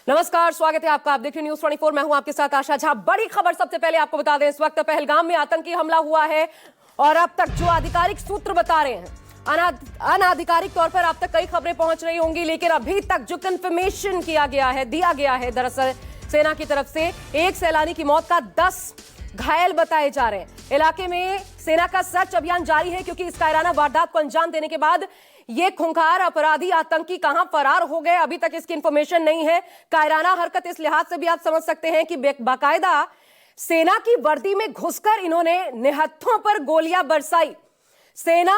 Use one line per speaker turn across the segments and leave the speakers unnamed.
नमस्कार, स्वागत है आपका। आप देख रहे हैं न्यूज़ 24। मैं हूं आपके साथ आशा झा। बड़ी खबर सबसे पहले आपको बता दें, इस वक्त पहलगाम में आतंकी हमला हुआ है और अब तक जो आधिकारिक सूत्र बता रहे हैं, अनाधिकारिक तौर पर अब तक कई खबरें पहुंच रही होंगी, लेकिन अभी तक जो कंफर्मेशन दिया गया है दरअसल सेना की तरफ से, एक सैलानी की मौत का 10 घायल बताए जा रहे हैं। इलाके में सेना का सर्च अभियान जारी है क्योंकि इस कायराना वारदात को अंजाम देने के बाद ये खूंखार अपराधी आतंकी कहां फरार हो गए, अभी तक इसकी इंफॉर्मेशन नहीं है। कायराना हरकत इस लिहाज से भी आप समझ सकते हैं कि बाकायदा सेना की वर्दी में घुसकर इन्होंने निहत्थों पर गोलियां बरसाई। सेना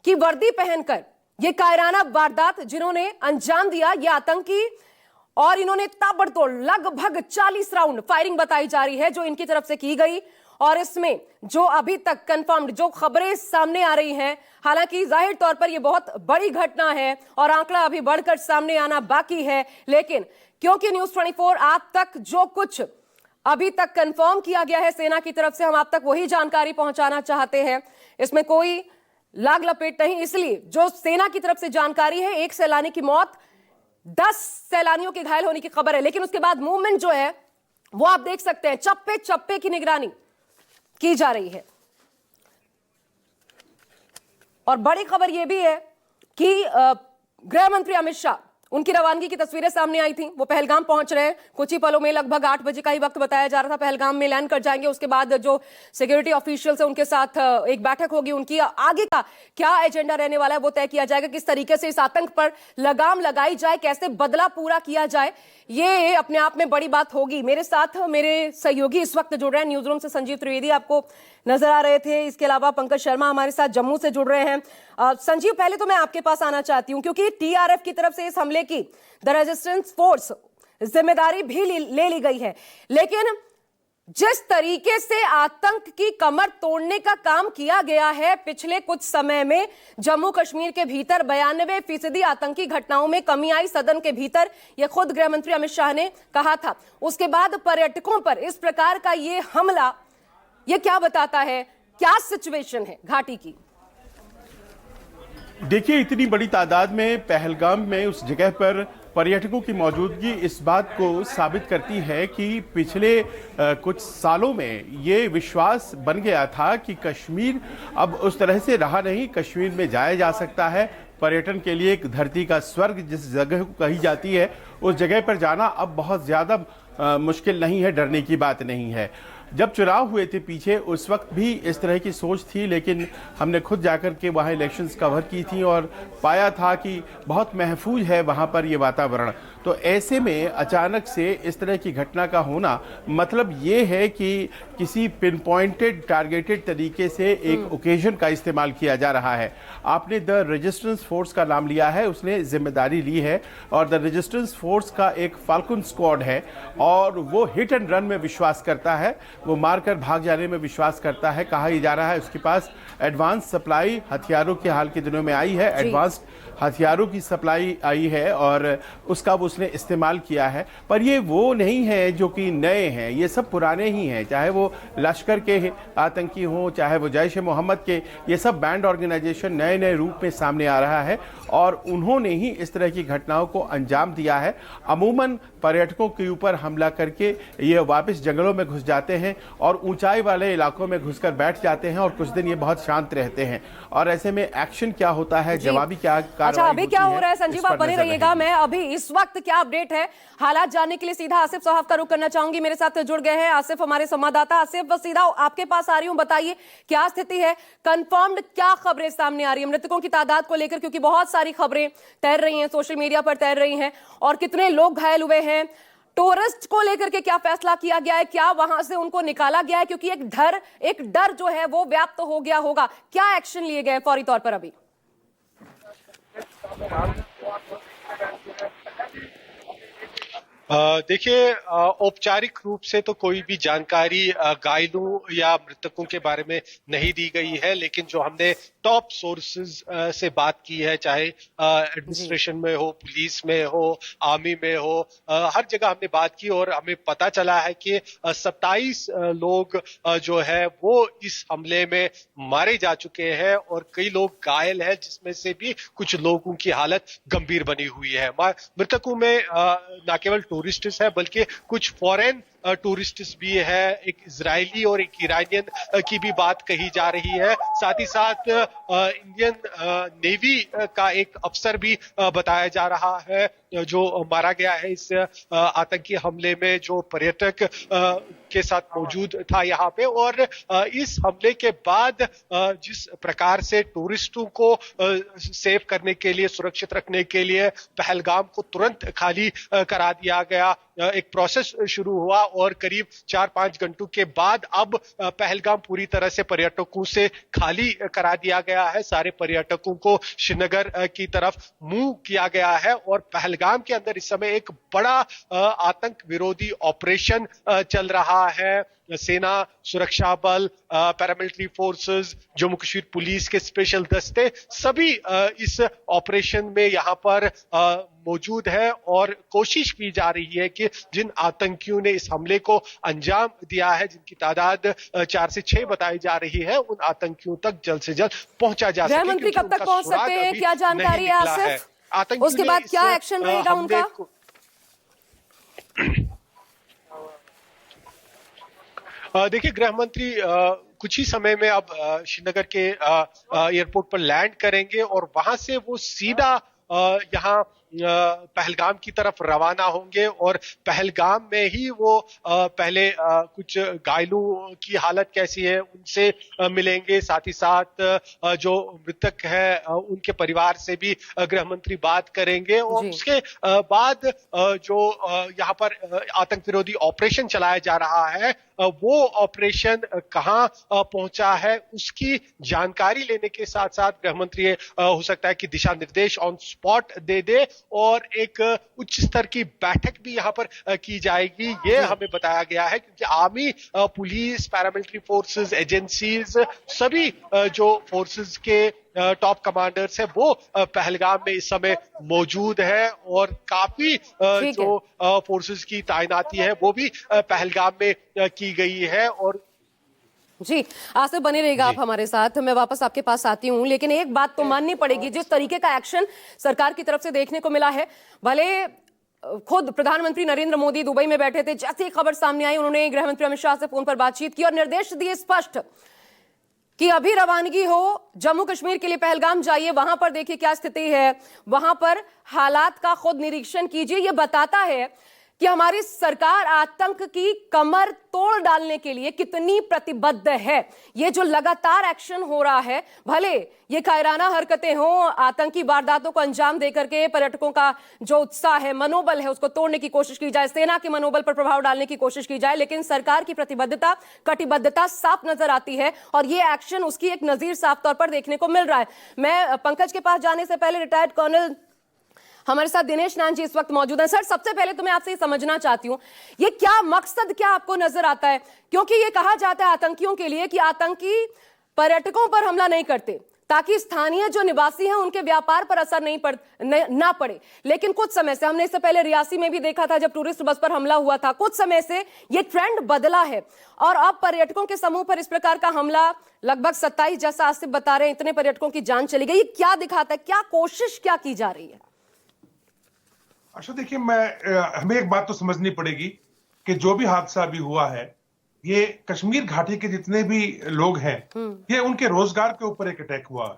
की वर्दी पहनकर ये कायराना वारदात जिन्होंने अंजाम दिया, ये आतंकी, और इन्होंने ताबड़तोड़ लगभग 40 राउंड फायरिंग बताई जा रही है जो इनकी तरफ से की गई। और इसमें जो अभी तक कंफर्म्ड जो खबरें सामने आ रही हैं, हालांकि जाहिर तौर पर यह बहुत बड़ी घटना है और आंकड़ा अभी बढ़कर सामने आना बाकी है, लेकिन क्योंकि न्यूज़ 24 आप तक जो कुछ अभी तक कंफर्म किया गया है सेना की तरफ से, हम आप तक वही जानकारी पहुंचाना चाहते हैं। इसमें कोई लाग लपेट नहीं, इसलिए जो सेना की तरफ से जानकारी है, एक सैलानी की मौत, 10 सैलानियों के घायल होने की खबर है। लेकिन उसके बाद मूवमेंट जो है वो आप देख सकते हैं, चप्पे चप्पे की निगरानी की जा रही है। और बड़ी खबर यह भी है कि गृह मंत्री अमित शाह, उनकी रवानगी की तस्वीरें सामने आई थी। वो पहलगाम पहुंच रहे हैं कुछ ही पलों में, लगभग 8 बजे का ही वक्त बताया जा रहा था। पहलगाम में लैंड कर जाएंगे, उसके बाद जो सिक्योरिटी ऑफिशियल्स है उनके साथ एक बैठक होगी, उनकी आगे का क्या एजेंडा रहने वाला है वो तय किया जाएगा। किस तरीके से इस आतंक पर लगाम लगाई जाए, कैसे बदला पूरा किया जाए, ये अपने आप में बड़ी बात होगी। मेरे साथ मेरे सहयोगी इस वक्त जुड़ रहे हैं न्यूज रूम से, संजीव त्रिवेदी आपको नजर आ रहे थे, इसके अलावा पंकज शर्मा हमारे साथ जम्मू से जुड़ रहे हैं। संजीव, पहले तो मैं आपके पास आना चाहती हूं क्योंकि टीआरएफ की तरफ से इस हमले की द रेजिस्टेंस फोर्स जिम्मेदारी भी ले ली गई है, लेकिन जिस तरीके से आतंक की कमर तोड़ने का काम किया गया है पिछले कुछ समय में, जम्मू कश्मीर के भीतर 92% आतंकी घटनाओं में कमी आई सदन के भीतर, यह खुद गृह मंत्री अमित शाह ने कहा था। उसके बाद पर्यटकों पर इस प्रकार का यह हमला, यह क्या बताता है, क्या सिचुएशन है घाटी की?
देखिए, इतनी बड़ी तादाद में पहलगाम में उस जगह पर पर्यटकों की मौजूदगी इस बात को साबित करती है कि पिछले कुछ सालों में ये विश्वास बन गया था कि कश्मीर अब उस तरह से रहा नहीं, कश्मीर में जाया जा सकता है। पर्यटन के लिए एक धरती का स्वर्ग जिस जगह को कही जाती है, उस जगह पर जाना अब बहुत ज़्यादा मुश्किल नहीं है, डरने की बात नहीं है। जब चुनाव हुए थे पीछे, उस वक्त भी इस तरह की सोच थी, लेकिन हमने खुद जाकर के वहाँ इलेक्शंस कवर की थी और पाया था कि बहुत महफूज है वहाँ पर ये वातावरण। तो ऐसे में अचानक से इस तरह की घटना का होना मतलब ये है कि किसी पिन पॉइंटेड टारगेटेड तरीके से एक ओकेजन का इस्तेमाल किया जा रहा है। आपने द रेजिस्टेंस फोर्स का नाम लिया है, उसने जिम्मेदारी ली है, और द रेजिस्टेंस फोर्स का एक फाल्कन स्क्वाड है और वो हिट एंड रन में विश्वास करता है, वो मारकर भाग जाने में विश्वास करता है। कहा जा रहा है उसके पास एडवांस सप्लाई हथियारों के हाल के दिनों में आई है, एडवांस हथियारों की सप्लाई आई है और उसका उसने इस्तेमाल किया है। पर ये वो नहीं है जो कि नए हैं, ये सब पुराने ही हैं, चाहे वो लश्कर के आतंकी हों, चाहे वो जैश ए मोहम्मद के, ये सब बैंड ऑर्गेनाइजेशन नए नए रूप में सामने आ रहा है और उन्होंने ही इस तरह की घटनाओं को अंजाम दिया है। अमूमन पर्यटकों के ऊपर हमला करके ये वापस जंगलों में घुस जाते हैं और ऊंचाई वाले इलाकों में घुसकर बैठ जाते हैं और कुछ दिन ये बहुत शांत रहते हैं। और ऐसे में एक्शन क्या होता है, जवाबी क्या,
अच्छा अभी क्या हो रहा है, संजीव आप बने रहिएगा। मैं अभी इस वक्त क्या अपडेट है हालात जानने के लिए सीधा आसिफ साहब का रुख करना चाहूंगी। मेरे साथ जुड़ गए हैं आसिफ, हमारे संवाददाता। आसिफ, सीधा आपके पास आ रही हूं, बताइए क्या स्थिति है, कंफर्म्ड क्या खबरें सामने आ रही है मृतकों की तादाद को लेकर, क्योंकि बहुत सारी खबरें तैर रही हैं, सोशल मीडिया पर तैर रही हैं, और कितने लोग घायल हुए हैं, टूरिस्ट को लेकर के क्या फैसला किया गया है, क्या वहां से उनको निकाला गया है, क्योंकि एक डर जो है वो व्याप्त हो गया होगा, क्या एक्शन लिए गए फौरी तौर पर अभी?
देखिए, औपचारिक रूप से तो कोई भी जानकारी घायलों या मृतकों के बारे में नहीं दी गई है, लेकिन जो हमने टॉप सोर्सेज से बात की है, चाहे एडमिनिस्ट्रेशन में हो, पुलिस में हो, आर्मी में हो, हर जगह हमने बात की और हमें पता चला है कि 27 लोग जो है वो इस हमले में मारे जा चुके हैं और कई लोग घायल हैं, जिसमें से भी कुछ लोगों की हालत गंभीर बनी हुई है। मृतकों में न केवल टूरिस्ट्स है बल्कि कुछ फॉरेन टूरिस्ट्स भी है, एक इजरायली और एक ईरानियन की भी बात कही जा रही है। साथ ही साथ इंडियन नेवी का एक अफसर भी बताया जा रहा है जो मारा गया है इस आतंकी हमले में, जो पर्यटक के साथ मौजूद था यहाँ पे। और इस हमले के बाद जिस प्रकार से टूरिस्टों को सेव करने के लिए, सुरक्षित रखने के लिए पहलगाम को तुरंत खाली करा दिया गया, एक प्रोसेस शुरू हुआ और करीब 4-5 घंटों के बाद अब पहलगाम पूरी तरह से पर्यटकों से खाली करा दिया गया है। सारे पर्यटकों को श्रीनगर की तरफ मूव किया गया है और पहलगाम के अंदर इस समय एक बड़ा आतंक विरोधी ऑपरेशन चल रहा है। सेना, सुरक्षा बल, paramilitary forces, Jammu Kashmir police के स्पेशल दस्ते सभी इस ऑपरेशन में यहां पर मौजूद है और कोशिश की जा रही है कि जिन आतंकियों ने इस हमले को अंजाम दिया है, जिनकी तादाद 4 से 6 बताई जा रही है, उन आतंकियों तक जल्द से जल्द पहुंचा जा सके।
गृह मंत्री कब तक पहुंच सकते हैं, क्या जानकारी है आसिफ? उसके बाद क्या एक्शन रहेगा उनका?
देखिए, गृह मंत्री कुछ ही समय में अब श्रीनगर के एयरपोर्ट पर लैंड करेंगे और वहां से वो सीधा यहाँ पहलगाम की तरफ रवाना होंगे और पहलगाम में ही वो पहले कुछ घायलों की हालत कैसी है उनसे मिलेंगे। साथ ही साथ जो मृतक है उनके परिवार से भी गृह मंत्री बात करेंगे और उसके बाद जो यहाँ पर आतंक विरोधी ऑपरेशन चलाया जा रहा है वो ऑपरेशन कहां पहुंचा है उसकी जानकारी लेने के साथ साथ गृह मंत्री हो सकता है कि दिशा निर्देश ऑन स्पॉट दे दे और एक उच्च स्तर की बैठक भी यहां पर की जाएगी, ये हमें बताया गया है। क्योंकि army, police, paramilitary forces, agencies, सभी जो फोर्सेस के टॉप कमांडर्स है वो पहलगाम में इस समय मौजूद है और काफी जो फोर्सेस की तैनाती है वो भी पहलगाम में की गई है। और
जी आसिफ बने रहेगा आप हमारे साथ, मैं वापस आपके पास आती हूं, लेकिन एक बात तो माननी पड़ेगी, जिस तरीके का एक्शन सरकार की तरफ से देखने को मिला है, भले खुद प्रधानमंत्री नरेंद्र मोदी दुबई में बैठे थे, जैसे ही खबर सामने आई उन्होंने गृह मंत्री अमित शाह से फोन पर बातचीत की और निर्देश दिए स्पष्ट कि अभी रवानगी हो, जम्मू कश्मीर के लिए पहलगाम जाइए, वहां पर देखिए क्या स्थिति है, वहां पर हालात का खुद निरीक्षण कीजिए। यह बताता है कि हमारी सरकार आतंक की कमर तोड़ डालने के लिए कितनी प्रतिबद्ध है। ये जो लगातार एक्शन हो रहा है, भले ये कायराना हरकतें हों, आतंकी वारदातों को अंजाम देकर के पर्यटकों का जो उत्साह है, मनोबल है, उसको तोड़ने की कोशिश की जाए, सेना के मनोबल पर प्रभाव डालने की कोशिश की जाए, लेकिन सरकार की प्रतिबद्धता, कटिबद्धता साफ नजर आती है और ये एक्शन उसकी एक नजीर साफ तौर पर देखने को मिल रहा है। मैं पंकज के पास जाने से पहले रिटायर्ड कर्नल हमारे साथ दिनेश नान जी इस वक्त मौजूद हैं। सर, सबसे पहले तो मैं आपसे ये समझना चाहती हूं, ये क्या मकसद क्या आपको नजर आता है? क्योंकि ये कहा जाता है आतंकियों के लिए कि आतंकी पर्यटकों पर हमला नहीं करते ताकि स्थानीय जो निवासी हैं उनके व्यापार पर असर ना पड़े, लेकिन कुछ समय से, हमने इससे पहले रियासी में भी देखा था जब टूरिस्ट बस पर हमला हुआ था, कुछ समय से ये ट्रेंड बदला है और अब पर्यटकों के समूह पर इस प्रकार का हमला, लगभग 27 जैसा आसिफ बता रहे हैं, इतने पर्यटकों की जान चली गई। ये क्या दिखाता है, क्या कोशिश क्या की जा रही है?
अच्छा, देखिए, हमें एक बात तो समझनी पड़ेगी कि जो भी हादसा अभी हुआ है, ये कश्मीर घाटी के जितने भी लोग हैं, ये उनके रोजगार के ऊपर एक अटैक हुआ है।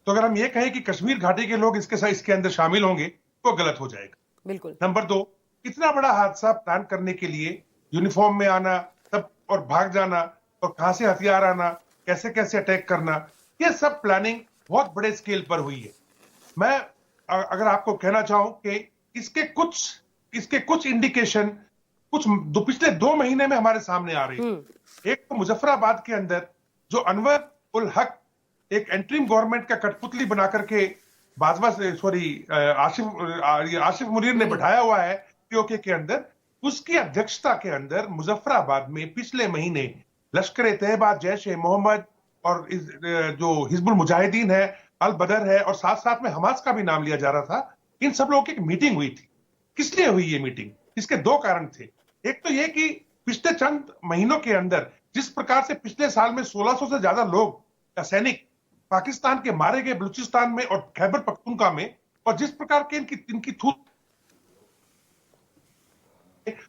तो अगर हम ये कहें कि कश्मीर घाटी के लोग इसके अंदर शामिल होंगे तो गलत हो जाएगा।
बिल्कुल।
नंबर 2, इतना बड़ा हादसा प्लान करने के लिए यूनिफॉर्म में आना तब और भाग जाना और कहां से हथियार आना, कैसे कैसे अटैक करना, ये सब प्लानिंग बहुत बड़े स्केल पर हुई है। मैं अगर आपको कहना चाहूं कि इसके कुछ इंडिकेशन पिछले 2 महीने में हमारे सामने आ रही है। एक तो मुजफ्फराबाद के अंदर जो अनवर उल हक एक एंट्रीम गवर्नमेंट का कठपुतली बना करके आसिफ मुनीर ने बैठाया हुआ है पीओके के अंदर, उसकी अध्यक्षता के अंदर मुजफ्फराबाद में पिछले महीने लश्कर-ए-तैयबा, जैश-ए-मोहम्मद और जो हिजबुल मुजाहिदीन है, अल बदर है और साथ साथ में हमास का भी नाम लिया जा रहा था, इन सब लोगों की एक मीटिंग हुई थी। किस लिए हुई ये मीटिंग? इसके दो कारण थे। एक तो ये कि पिछले चंद महीनों के अंदर जिस प्रकार से पिछले साल में 1600 से ज्यादा लोग या सैनिक पाकिस्तान के मारे गए बलूचिस्तान में और खैबर पख्तूनख्वा में, और जिस प्रकार के इनकी थूक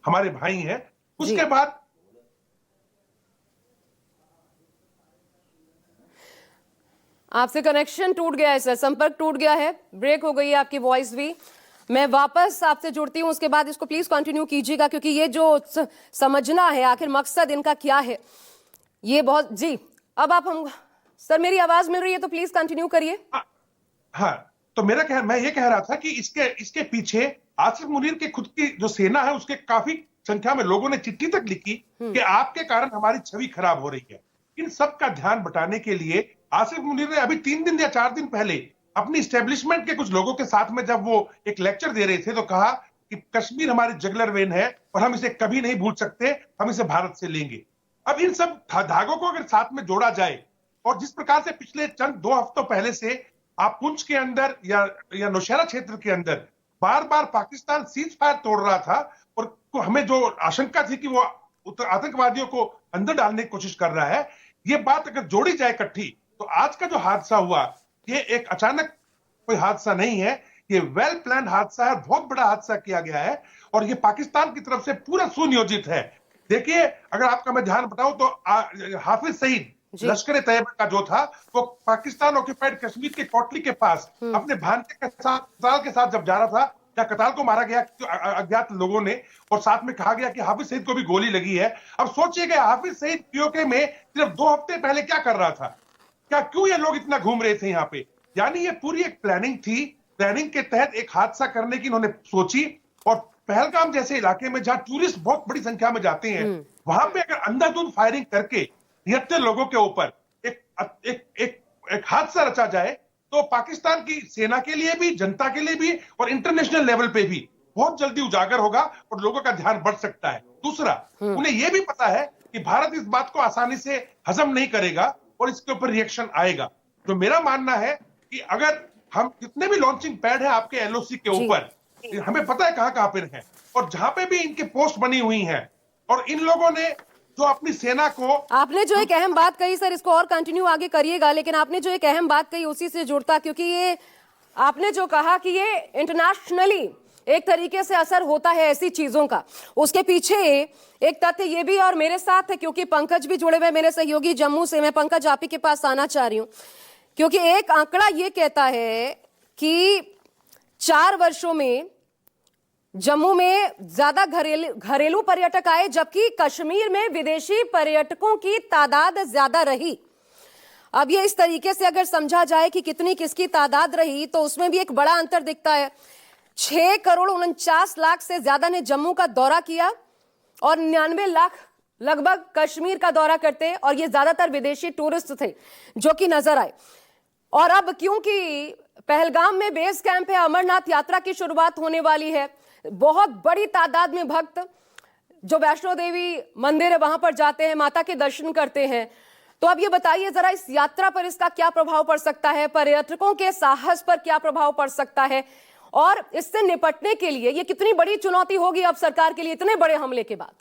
हमारे भाई हैं, उसके बाद
आपसे कनेक्शन टूट गया है सर, संपर्क टूट गया है, ब्रेक हो गई है आपकी वॉइस भी। मैं वापस आपसे जुड़ती हूं, उसके बाद इसको प्लीज कंटिन्यू कीजिएगा, क्योंकि ये जो समझना है आखिर मकसद इनका क्या है, ये बहुत जी। अब आप हम सर, मेरी आवाज मिल रही है तो प्लीज कंटिन्यू करिए।
हाँ, तो मैं ये कह रहा था कि इसके पीछे आसिफ मुनीर के खुद की जो सेना है, उसके काफी संख्या में लोगों ने चिट्ठी तक लिखी कि आपके कारण हमारी छवि खराब हो रही है। इन सब का ध्यान बटाने के लिए आसिफ मुनीर ने अभी 3 दिन या 4 दिन पहले अपनी स्टैब्लिशमेंट के कुछ लोगों के साथ में जब वो एक लेक्चर दे रहे थे, तो कहा कि कश्मीर हमारी जगलर वेन है और हम इसे कभी नहीं भूल सकते, हम इसे भारत से लेंगे। अब इन सब धागों को अगर साथ में जोड़ा जाए, और जिस प्रकार से पिछले चंद 2 हफ्तों पहले से आप पुंछ के अंदर या नौशहरा क्षेत्र के अंदर बार बार पाकिस्तान सीज फायर तोड़ रहा था, और हमें जो आशंका थी कि वो आतंकवादियों को अंदर डालने की कोशिश कर रहा है, ये बात अगर जोड़ी जाए इकट्ठी, तो आज का जो हादसा हुआ, ये एक अचानक कोई हादसा नहीं है, ये वेल प्लान हादसा है, बहुत बड़ा हादसा किया गया है, और ये पाकिस्तान की तरफ से पूरा सुनियोजित है। देखिए, अगर आपका मैं ध्यान बताऊं तो हाफिज सईद लश्कर-ए-तैयबा का जो था, वो पाकिस्तान ऑक्यूपाइड कश्मीर के कोटली के पास अपने भांजे के साथ जब जा रहा था, या कताल को मारा गया अज्ञात लोगों ने, और साथ में कहा गया कि हाफिज सईद को भी गोली लगी है। अब सोचिएगा, हाफिज सईद पीओके में सिर्फ 2 हफ्ते पहले क्या कर रहा था, क्यों ये लोग इतना घूम रहे थे यहाँ पे? यानी ये पूरी एक प्लानिंग थी, प्लानिंग के तहत एक हादसा करने की इन्होंने सोची। और पहलगाम जैसे इलाके में जहां टूरिस्ट बहुत बड़ी संख्या में जाते हैं, वहां पे अगर अंधाधुंध फायरिंग करके 73 लोगों के ऊपर एक हादसा रचा जाए, तो पाकिस्तान की सेना के लिए भी, जनता के लिए भी और इंटरनेशनल लेवल पे भी बहुत जल्दी उजागर होगा और लोगों का ध्यान बढ़ सकता है। दूसरा, उन्हें यह भी पता है कि भारत इस बात को आसानी से हजम नहीं करेगा और इसके ऊपर रिएक्शन आएगा। तो मेरा मानना है कि अगर हम जितने भी लॉन्चिंग पैड है आपके एलओसी के ऊपर, हमें पता है कहां पे है, और जहां पे भी इनके पोस्ट बनी हुई हैं, और इन लोगों ने जो अपनी सेना को, आपने
जो एक अहम बात कही सर, इसको और कंटिन्यू आगे करिएगा, लेकिन आपने जो एक अहम बात कही उसी से जुड़ता, क्योंकि ये आपने जो कहा कि ये इंटरनेशनली एक तरीके से असर होता है ऐसी चीजों का, उसके पीछे एक तथ्य ये भी और मेरे साथ है, क्योंकि पंकज भी जुड़े हुए मेरे सहयोगी जम्मू से। मैं पंकज आप ही के पास आना चाह रही हूं, क्योंकि एक आंकड़ा ये कहता है कि 4 वर्षों में जम्मू में ज्यादा घरेलू पर्यटक आए, जबकि कश्मीर में विदेशी पर्यटकों की तादाद ज्यादा रही। अब ये इस तरीके से अगर समझा जाए कि कितनी किसकी तादाद रही, तो उसमें भी एक बड़ा अंतर दिखता है। 6 करोड़ 49 लाख से ज्यादा ने जम्मू का दौरा किया और 99 लाख लगभग कश्मीर का दौरा करते, और ये ज्यादातर विदेशी टूरिस्ट थे जो कि नजर आए। और अब क्योंकि पहलगाम में बेस कैंप है, अमरनाथ यात्रा की शुरुआत होने वाली है, बहुत बड़ी तादाद में भक्त जो वैष्णो देवी मंदिर है वहां पर जाते हैं, माता के दर्शन करते हैं। तो अब ये बताइए जरा, इस यात्रा पर इसका क्या प्रभाव पड़ सकता है, पर्यटकों के साहस पर क्या प्रभाव पड़ सकता है, और इससे निपटने के लिए ये कितनी बड़ी चुनौती होगी अब सरकार के लिए इतने बड़े हमले के बाद?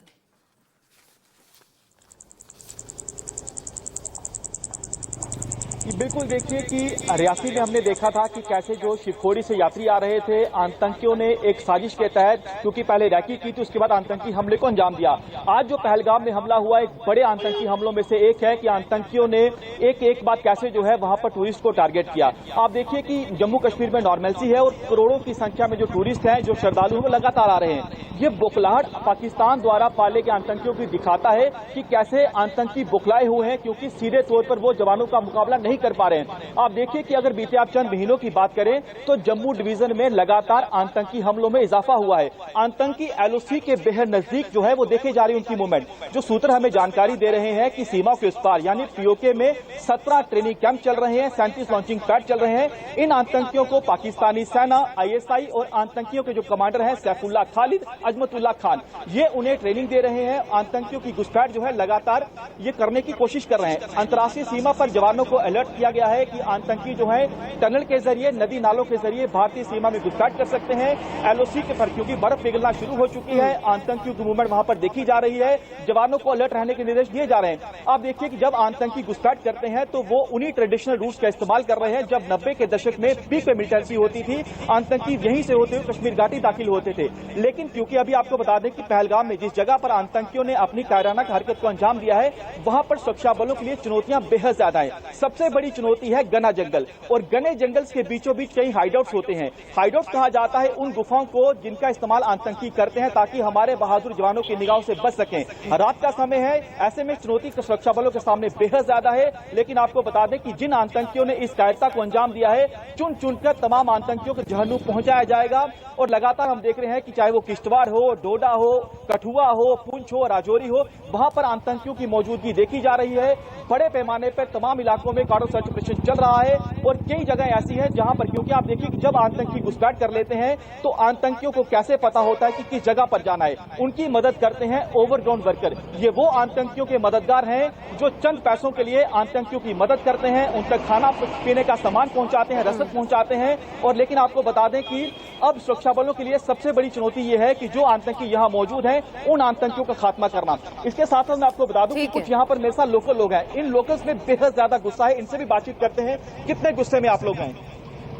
बिल्कुल, देखिए कि रियासी में हमने देखा था कि कैसे जो शिवखोड़ी से यात्री आ रहे थे, आतंकियों ने एक साजिश के तहत, क्योंकि पहले रैकी की थी, उसके बाद आतंकी हमले को अंजाम दिया। आज जो पहलगाम में हमला हुआ, एक बड़े आतंकी हमलों में से एक है कि आतंकियों ने एक बात कैसे जो है वहां पर टूरिस्ट को टारगेट किया। आप देखिए कि जम्मू कश्मीर में नॉर्मलसी है और करोड़ों की संख्या में जो टूरिस्ट हैं, जो श्रद्धालु हैं, वो लगातार आ रहे हैं। ये बुखलाहट पाकिस्तान द्वारा पाले के आतंकियों की दिखाता है कि कैसे आतंकी बुखलाए हुए हैं, क्योंकि सीधे तौर पर वो जवानों का मुकाबला नहीं कर पा रहे हैं। आप देखिए कि अगर बीते आप चंद महीनों की बात करें तो जम्मू डिवीजन में लगातार आतंकी हमलों में इजाफा हुआ है। आतंकी एलओसी के बेहद नजदीक जो है वो देखे जा रही है उनकी मूवमेंट। जो सूत्र हमें जानकारी दे रहे हैं कि सीमा के उस पार यानी पीओके में 17 ट्रेनिंग कैंप चल रहे हैं, 37 लॉन्चिंग पैड चल रहे हैं। इन आतंकियों को पाकिस्तानी सेना, आईएसआई और आतंकियों के जो कमांडर हैं सैफुल्लाह खालिद, अजमतुल्ला खान, ये उन्हें ट्रेनिंग दे रहे हैं। आतंकियों की घुसपैठ जो है लगातार ये करने की कोशिश कर रहे हैं। अंतर्राष्ट्रीय सीमा पर जवानों को अलर्ट किया गया है कि आतंकी जो है टनल के जरिए, नदी नालों के जरिए भारतीय सीमा में घुसपैठ कर सकते हैं। एलओसी के पर क्योंकि बर्फ पिघलना शुरू हो चुकी है, आतंकियों की मूवमेंट वहां पर देखी जा रही है, जवानों को अलर्ट रहने के निर्देश दिए जा रहे हैं। आप देखिए कि जब आतंकी घुसपैठ करते हैं तो वो उन्हीं ट्रेडिशनल रूट्स का इस्तेमाल कर रहे हैं। जब 90 के दशक में पीक पे मिलिटेंसी होती थी, आतंकी यहीं से होते हुए कश्मीर घाटी दाखिल होते थे। लेकिन क्योंकि अभी आपको बता दें कि पहलगाम में जिस जगह पर आतंकियों ने अपनी कायराना हरकत को अंजाम दिया है, वहां पर सुरक्षा बलों के लिए चुनौतियां बेहद ज्यादा है। सबसे बड़ी चुनौती है घना जंगल, और घने जंगल के बीचों बीच कई हाइडआउट्स होते हैं। हाइडआउट्स कहा जाता है उन गुफाओं को जिनका इस्तेमाल आतंकी करते हैं ताकि हमारे बहादुर जवानों की निगाहों से बच सकें। रात का समय है, ऐसे में चुनौती सुरक्षा बलों के सामने बेहद ज्यादा है। लेकिन आपको बता दें कि जिन आतंकियों ने इस कायरता को अंजाम दिया है, चुन चुनकर तमाम आतंकियों को जहन्नुम पहुंचाया जाएगा। और लगातार हम देख रहे हैं कि चाहे वो किश्तवाड़ हो, डोडा हो, कठुआ हो, पुंछ हो, राजौरी हो, वहां पर आतंकियों की मौजूदगी देखी जा रही है। बड़े पैमाने पर तमाम इलाकों में कार्डो सर्च ऑपरेशन चल रहा है, और कई जगह ऐसी है जहां पर, क्योंकि आप देखिए कि जब आतंकी घुसपैठ कर लेते हैं तो आतंकियों को कैसे पता होता है कि किस जगह पर जाना है। उनकी मदद करते हैं ओवरग्राउंड वर्कर। ये वो आतंकियों के मददगार हैं जो चंद पैसों के लिए आतंकियों की मदद करते हैं, उन तक खाना पीने का सामान पहुंचाते हैं, रसद पहुंचाते हैं। और लेकिन आपको बता दें कि अब सुरक्षा बलों के लिए सबसे बड़ी चुनौती ये है कि जो आतंकी यहां मौजूद हैं, उन आतंकियों का खात्मा करना। इसके साथ साथ मैं आपको बता दूं कि कुछ यहां पर मेरे साथ लोकल लोग हैं, इन लोकल्स में बेहद ज्यादा गुस्सा है। इनसे भी बातचीत करते हैं, कितने गुस्से में आप लोग हैं?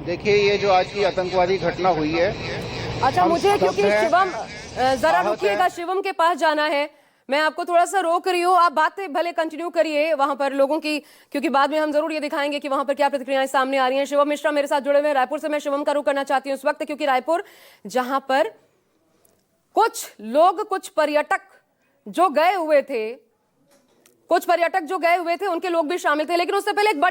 देखिए, ये जो आज की आतंकवादी घटना हुई है।
अच्छा, मुझे क्योंकि शिवम जरा रुकिएगा, शिवम के पास जाना है, मैं आपको थोड़ा सा रोक रही हूँ। आप बातें भले कंटिन्यू करिए वहां पर लोगों की, क्योंकि बाद में हम जरूर ये दिखाएंगे कि वहां पर क्या प्रतिक्रियाएं सामने आ रही हैं। शिवम मिश्रा मेरे साथ जुड़े हुए हैं रायपुर से। मैं शिवम का रुख करना चाहती हूँ इस वक्त, क्योंकि रायपुर जहां पर कुछ लोग, कुछ पर्यटक जो गए हुए थे, उनके लोग भी शामिल थे। लेकिन उससे पहले एक बड़ी